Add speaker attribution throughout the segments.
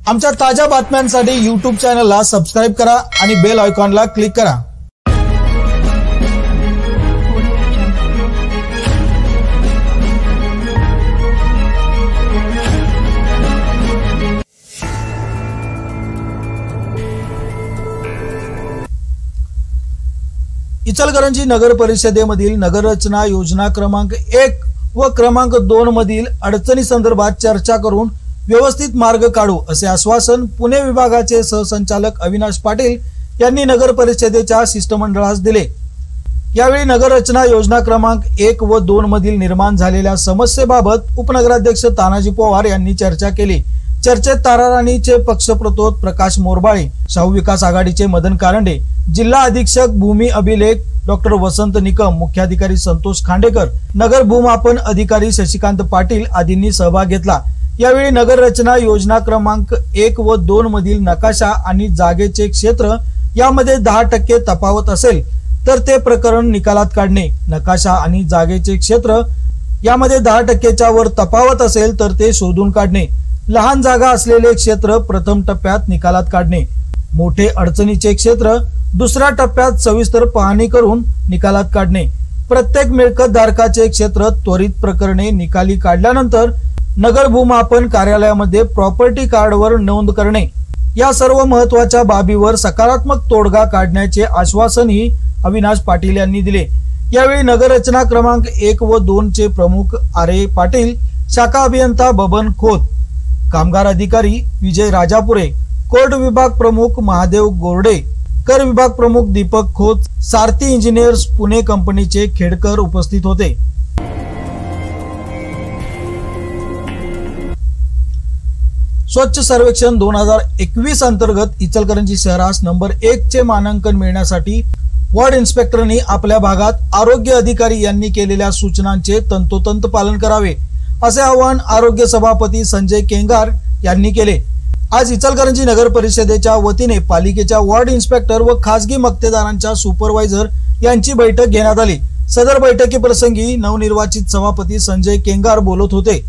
Speaker 1: आमच्या ताज्या बातम्यांसाठी YouTube चॅनलला सबस्क्राइब करा आणि बेल आयकॉनला क्लिक करा। इचलकरंजी नगर परिषदेमधील नगररचना योजना क्रमांक 1 व क्रमांक 2 मधील अडचणी संदर्भात चर्चा करून व्यवस्थित मार्ग काढू असे आश्वासन पुणे विभागाचे सहसंचालक अविनाश पाटील यांनी नगर परिषदेच्या शिष्टमंडळास दिले। यावेळी नगररचना योजना क्रमांक 1 व 2 मधील निर्माण झालेल्या समस्येबाबत उपनगराध्यक्ष तानाजी पवार यांनी चर्चा केली। चर्चेत ताराराणीचे पक्षप्रतोद प्रकाश मोरबाळे, शाहू विकास आघाडीचे मदन कारंडे, जिल्हा अधीक्षक भूमी अभिलेख डॉक्टर वसंत निकम, मुख्याधिकारी संतोष खांडेकर, नगर भूमापन अधिकारी शशिकांत पाटील आदींनी सहभाग घेतला। यावेळी नगर रचना योजना क्रमांक 1 व 2 मधील नकाशा आणि जागेचे क्षेत्र यामध्ये 10% तफावत असेल तर ते प्रकरण निकालात काढणे, नकाशा आणि जागेचे क्षेत्र यामध्ये 10%च्या वर तफावत असेल तर ते शोधून काढणे, लहान जागा असलेले क्षेत्र प्रथम टप्प्यात निकालात काढणे, मोठे अडचणीचे क्षेत्र दुसऱ्या टप्प्यात सविस्तर पाहणी करून निकालात काढणे, प्रत्येक मिळकत धारकाचे क्षेत्र त्वरित प्रकरणे निकाली काढल्यानंतर नगर भूमापन कार्यालयामध्ये प्रॉपर्टी कार्डवर नोंद करणे, या सर्व महत्त्वाच्या बाबीवर सकारात्मक तोडगा काढण्याचे आश्वासनही अविनाश पाटील यांनी दिले। यावेळी नगररचना क्रमांक 1 व 2 चे प्रमुख आरे पाटील, शाखा अभियंता बबन खोत, कामगार अधिकारी विजय राजापुरे, कोर्ट विभाग प्रमुख महादेव गोरडे, कर विभाग प्रमुख दीपक खोत, सारथी इंजिनियर्स पुणे कंपनीचे खेडकर उपस्थित होते। स्वच्छ सर्वेक्षण 2021 अंतर्गत इचलकरंजी शहरास नंबर 1 चे मानांकन मिळण्यासाठी वॉर्ड इन्स्पेक्टरनी आपल्या भागात आरोग्य अधिकारी यांनी केलेल्या सूचनांचे तंतोतंत पालन करावे असे आवाहन आरोग्य सभापती संजय केंगार यांनी केले। आज इचलकरंजी नगर परिषदेच्या वतीने पालिकेच्या वॉर्ड इन्स्पेक्टर व खासगी मक्तेदारांच्या सुपरवायझर यांची बैठक घेण्यात आली। सदर बैठकीप्रसंगी नवनिर्वाचित सभापती संजय केंगार बोलत होते।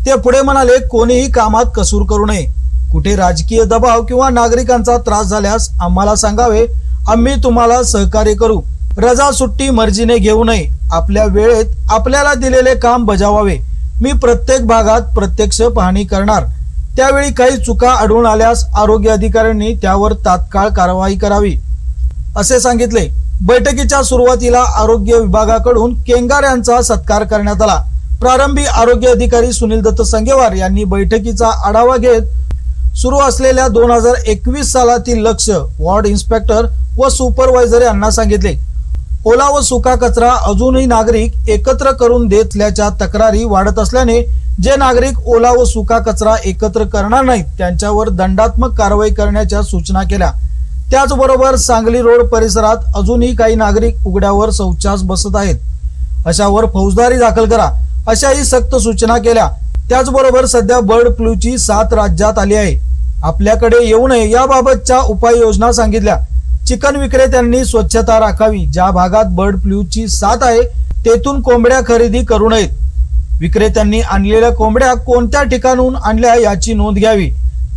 Speaker 1: ते पुढे म्हणाले, कोणीही कामात कसूर करू नये, कुठे राजकीय दबाव किंवा नागरिकांचा त्रास झाल्यास आम्हाला सांगावे, आम्ही तुम्हाला सहकार्य करू। रजा सुट्टी मर्जीने घेऊ नये, आपल्या वेळेत आपल्याला दिलेले काम बजावावे। मी प्रत्येक भागात प्रत्यक्ष पाहणी करणार, त्यावेळी काही चुका आढळून आल्यास आरोग्य अधिकाऱ्यांनी त्यावर तात्काळ कारवाई करावी असे सांगितले। बैठकीच्या सुरुवातीला आरोग्य विभागाकडून केंगार यांचा सत्कार करण्यात आला। प्रारंभी आरोग्य अधिकारी सुनील दत्त संगेवार यांनी बैठकीचा आढावा घेत सुरू असलेल्या 2021 सालातील लक्ष वॉर्ड इन्स्पेक्टर व सुपरवायझर यांना सांगितले। ओला व सुका कचरा अजूनही नागरिक एकत्र करून देत असल्याच्या तक्रारी वाढत असल्याने जे नागरिक ओला व सुका कचरा एकत्र करणार नाहीत त्यांच्यावर दंडात्मक कारवाई करण्याच्या सूचना केल्या। त्याचबरोबर सांगली रोड परिसरात अजूनही काही नागरिक उघड्यावर शौचास बसत आहेत, अशावर फौजदारी दाखल करा अशाही सक्त सूचना केल्या। त्याचबरोबर सध्या बर्ड फ्लूची साथ राज्यात आली आहे, आपल्याकडे येऊ नये याबाबतच्या उपाययोजना सांगितल्या। चिकन विक्रेत्यांनी स्वच्छता राखावी, ज्या भागात बर्ड फ्लूची साथ आहे तेथून कोंबड्या खरेदी करू नयेत, विक्रेत्यांनी आणलेल्या कोंबड्या कोणत्या ठिकाणून आणल्या याची नोंद घ्यावी।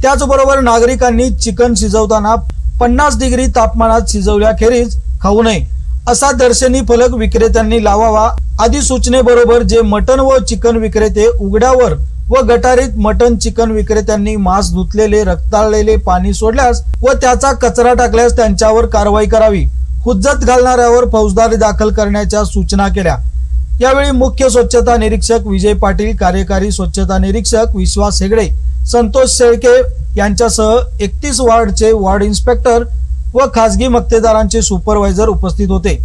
Speaker 1: त्याचबरोबर नागरिकांनी चिकन शिजवताना 50 डिग्री तापमानात शिजवल्याखेरीज खाऊ नये असा दर्शनी फलक विक्रेत्यांनी लावावा। अधिसूचनेबरोबर जे मटन व चिकन विक्रेते उघड्यावर व गटारीत मटन चिकन विक्रेत्यांनी मांस धुतलेले रक्ताळलेले पाणी सोडल्यास व त्याचा कचरा टाकल्यास त्यांच्यावर कारवाई करावी, हुज्जत घालणाऱ्यावर फौजदारी दाखल करण्याच्या सूचना केल्या। यावेळी मुख्य स्वच्छता निरीक्षक विजय पाटील, कार्यकारी स्वच्छता निरीक्षक विश्वास हेगडे, संतोष शेळके यांच्यासह 31 वार्डचे वॉर्ड इन्स्पेक्टर व खासगी मक्तेदारांचे सुपरवायझर उपस्थित होते।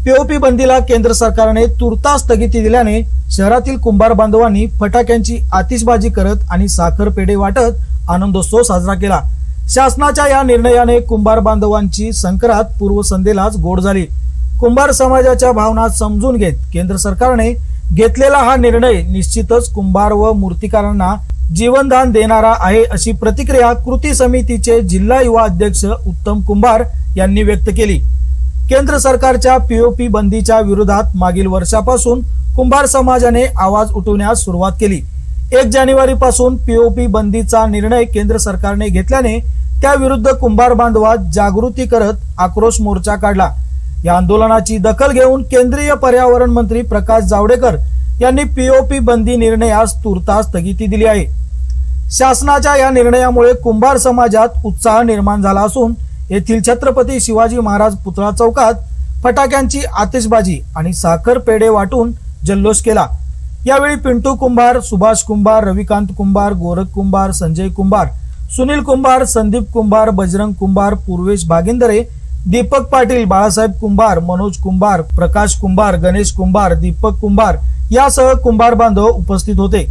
Speaker 1: पीओपी बंदीला केंद्र सरकारने तुर्तास स्थगिती दिल्याने शहरातील कुंभार बांधवांनी फटाक्यांची आतिषबाजी करत आणि साखर पेढे वाटत आनंदोत्सव साजरा केला। शासनाच्या या निर्णयाने कुंभार बांधवांची संक्रांत पूर्वसंध्येलाच गोड झाली। कुंभार समाजाच्या भावना समजून घेत केंद्र सरकारने घेतलेला हा निर्णय निश्चितच कुंभार व मूर्तिकारांना जीवनदान देणारा आहे अशी प्रतिक्रिया कृती समितीचे जिल्हा युवा अध्यक्ष उत्तम कुंभार यांनी व्यक्त केली। केंद्र सरकारच्या पीओपी बंदीच्या विरोधात मागील वर्षापासून कुंभार समाजाने आवाज उठवण्यास सुरुवात केली। 1 जानेवारी पासून पीओपी बंदीचा निर्णय केंद्र सरकारने घेतल्याने त्याविरुद्ध कुंभार बांधवात जागृती करत आक्रोश मोर्चा काढला। या आंदोलनाची दखल घेऊन केंद्रीय पर्यावरण मंत्री प्रकाश जावडेकर यांनी पीओपी बंदी निर्णयास तुर्तास स्थगिती दिली आहे। शासनाच्या या निर्णयामुळे कुंभार समाजात उत्साह निर्माण झाला असून येथील छत्रपती शिवाजी महाराज पुतळा चौकात फटाक्यांची आतिषबाजी आणि साखर पेढे वाटून जल्लोष केला। यावेळी पिंटू कुंभार, सुभाष कुंभार, रविकांत कुंभार, गोरख कुंभार, संजय कुंभार, सुनील कुंभार, संदीप कुंभार, बजरंग कुंभार, पूर्वेश भागिंदरे, दीपक पाटील, बाळासाहेब कुंभार, मनोज कुंभार, प्रकाश कुंभार, गणेश कुंभार, दीपक कुंभार यासह कुंभार बांधव उपस्थित होते।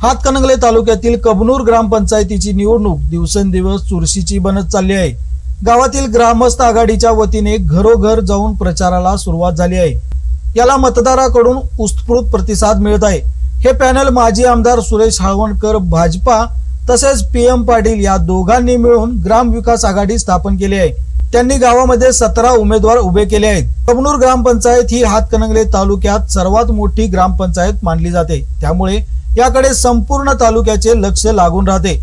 Speaker 1: हातकणंगले तालुक्यातील कबनूर ग्रामपंचायतीची निवडणूक दिवसेंदिवस चुरशीची बनत चालली आहे। गावातील ग्रामस्थ आघाडीच्या वतीने घरोघर जाऊन प्रचाराला सुरुवात झाली आहे। याला मतदाराकडून उत्स्फूर्त प्रतिसाद मिळत आहे। हे पॅनल माजी आमदार सुरेश हाळवणकर भाजपा तसेच PM पाटील या दोघांनी मिळून ग्राम विकास आघाडी स्थापन केली आहे। त्यांनी गावामध्ये 17 उमेदवार उभे केले आहेत। कबनूर ग्रामपंचायत ही हातकणंगले तालुक्यात सर्वात मोठी ग्रामपंचायत मानली जाते, त्यामुळे याकडे संपूर्ण तालुक्याचे लक्ष लागून राहते।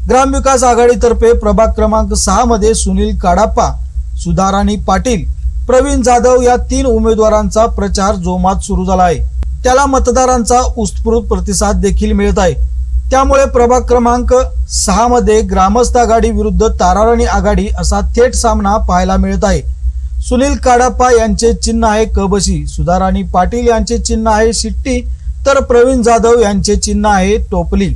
Speaker 1: ग्रामविकास आघाडीतर्फे प्रभाग क्रमांक 6 मध्ये सुनील काडाप्पा, सुधाराणी पाटील, प्रवीण जाधव या 3 उमेदवारांचा प्रचार जोमात सुरू झाला आहे। त्याला मतदारांचा उत्स्फूर्त प्रतिसाद देखील मिळत आहे। त्यामुळे प्रभाग क्रमांक 6 मध्ये ग्रामस्थ आघाडी विरुद्ध ताराराणी आघाडी असा थेट सामना पाहायला मिळत आहे। सुनील काडाप्पा यांचे चिन्ह आहे कबशी, सुधाराणी पाटील यांचे चिन्ह आहे शिट्टी, तर प्रवीण जाधव यांचे चिन्ह आहे टोपली।